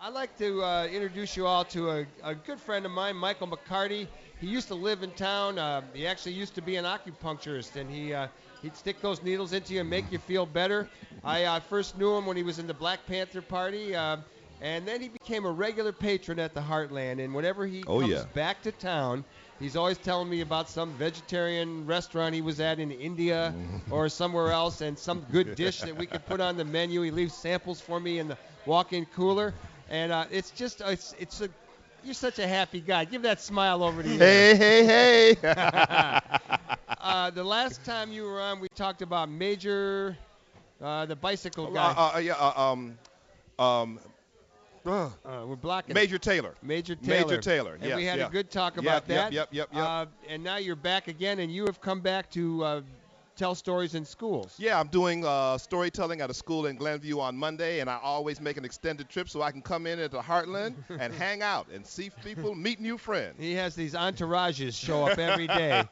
I'd like to introduce you all to a good friend of mine, Michael McCarty. He used to live in town. He actually used to be an acupuncturist, and he'd stick those needles into you and make you feel better. I first knew him when he was in the Black Panther Party, and then he became a regular patron at the Heartland. And whenever he Oh, comes yeah. back to town, he's always telling me about some vegetarian restaurant he was at in India or somewhere else, and some good dish that we could put on the menu. He leaves samples for me in the walk-in cooler, and it's just it's a you're such a happy guy. Give that smile over to you. Hey, hey, hey. The last time you were on, we talked about Major, the bicycle guy. Yeah, We're blocking Major Taylor. Major Taylor. Major Taylor, And yes, we had yeah. a good talk about that. Yep. And now you're back again, and you have come back to tell stories in schools. Yeah, I'm doing storytelling at a school in Glenview on Monday, and I always make an extended trip so I can come in at the Heartland and hang out and see people, meet new friends. He has these entourages show up every day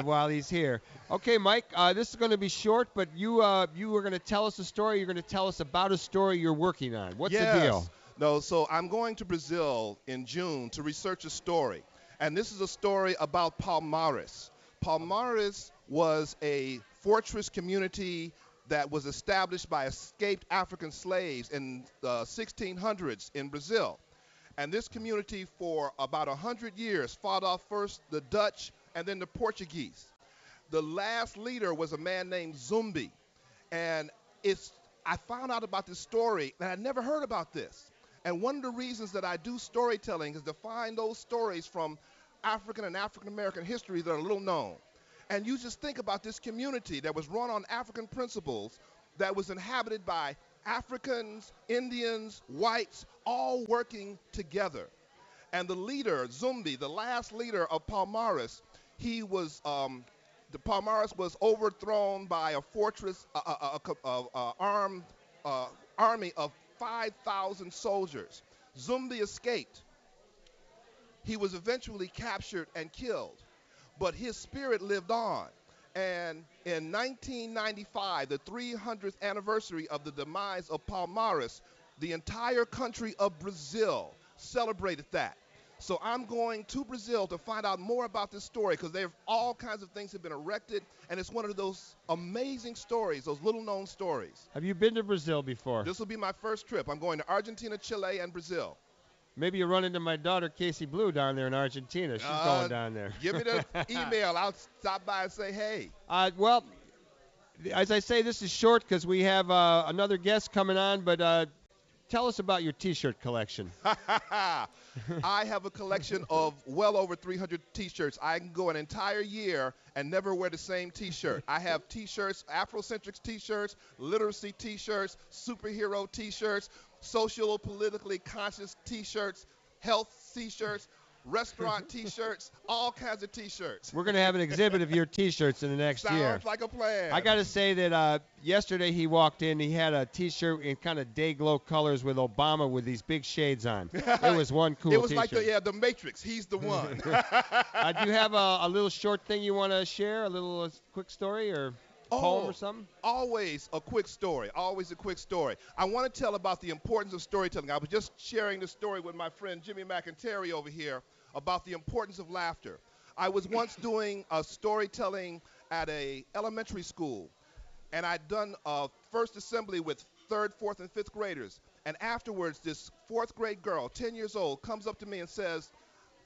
while he's here. Okay, Mike, this is going to be short, but you were going to tell us a story. You're going to tell us about a story you're working on. What's the deal? No, so I'm going to Brazil in June to research a story, and this is a story about Palmares. Palmares was a fortress community that was established by escaped African slaves in the 1600s in Brazil. And this community for about 100 years fought off first the Dutch and then the Portuguese. The last leader was a man named Zumbi. And I found out about this story, and I never heard about this. And one of the reasons that I do storytelling is to find those stories from African and African American history that are little known. And you just think about this community that was run on African principles, that was inhabited by Africans, Indians, whites, all working together. And the leader, Zumbi, the last leader of Palmares, the Palmares was overthrown by a fortress, armed army of 5,000 soldiers. Zumbi escaped. He was eventually captured and killed, but his spirit lived on. And in 1995, the 300th anniversary of the demise of Palmares, the entire country of Brazil celebrated that. So I'm going to Brazil to find out more about this story, because there all kinds of things have been erected, and it's one of those amazing stories, those little-known stories. Have you been to Brazil before? This will be my first trip. I'm going to Argentina, Chile, and Brazil. Maybe you run into my daughter, Casey Blue, down there in Argentina. She's going down there. Give me the email. I'll stop by and say, hey. Well, as I say, this is short because we have another guest coming on, but tell us about your T-shirt collection. I have a collection of well over 300 T-shirts. I can go an entire year and never wear the same T-shirt. I have T-shirts, Afrocentric T-shirts, literacy T-shirts, superhero T-shirts, social, politically conscious T-shirts, health T-shirts, restaurant T-shirts, all kinds of T-shirts. We're going to have an exhibit of your T-shirts in the next year. Sounds like a plan. I got to say that yesterday he walked in. He had a T-shirt in kind of day-glow colors with Obama with these big shades on. It was one cool T-shirt. It was like the Matrix. He's the one. Do you have a little short thing you want to share, a little quick story or poem or something? Always a quick story. Always a quick story. I want to tell about the importance of storytelling. I was just sharing this story with my friend Jimmy McIntyre over here about the importance of laughter. I was once doing a storytelling at a elementary school, and I'd done a first assembly with 3rd, 4th, and 5th graders. And afterwards, this 4th grade girl, 10 years old, comes up to me and says,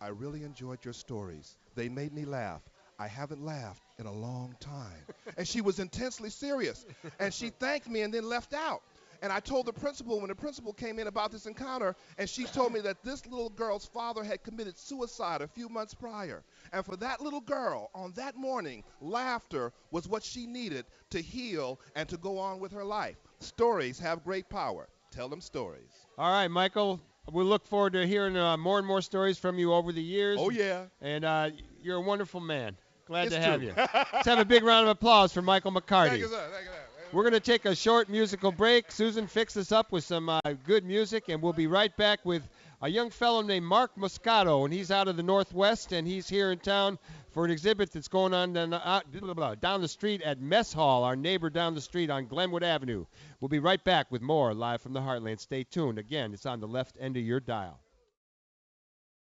"I really enjoyed your stories. They made me laugh. I haven't laughed in a long time." And she was intensely serious. And she thanked me and then left out. And I told the principal when the principal came in about this encounter, and she told me that this little girl's father had committed suicide a few months prior. And for that little girl, on that morning, laughter was what she needed to heal and to go on with her life. Stories have great power. Tell them stories. All right, Michael. We look forward to hearing more and more stories from you over the years. Oh, yeah. And you're a wonderful man. Glad It's to have true. you. Let's have a big round of applause for Michael McCarty. Thank you, sir. Thank you, sir. We're going to take a short musical break. Susan fixed us up with some good music, and we'll be right back with a young fellow named Marc Moscato, and he's out of the Northwest, and he's here in town for an exhibit that's going on down the street at Mess Hall, our neighbor down the street on Glenwood Avenue. We'll be right back with more Live from the Heartland. Stay tuned. Again, it's on the left end of your dial.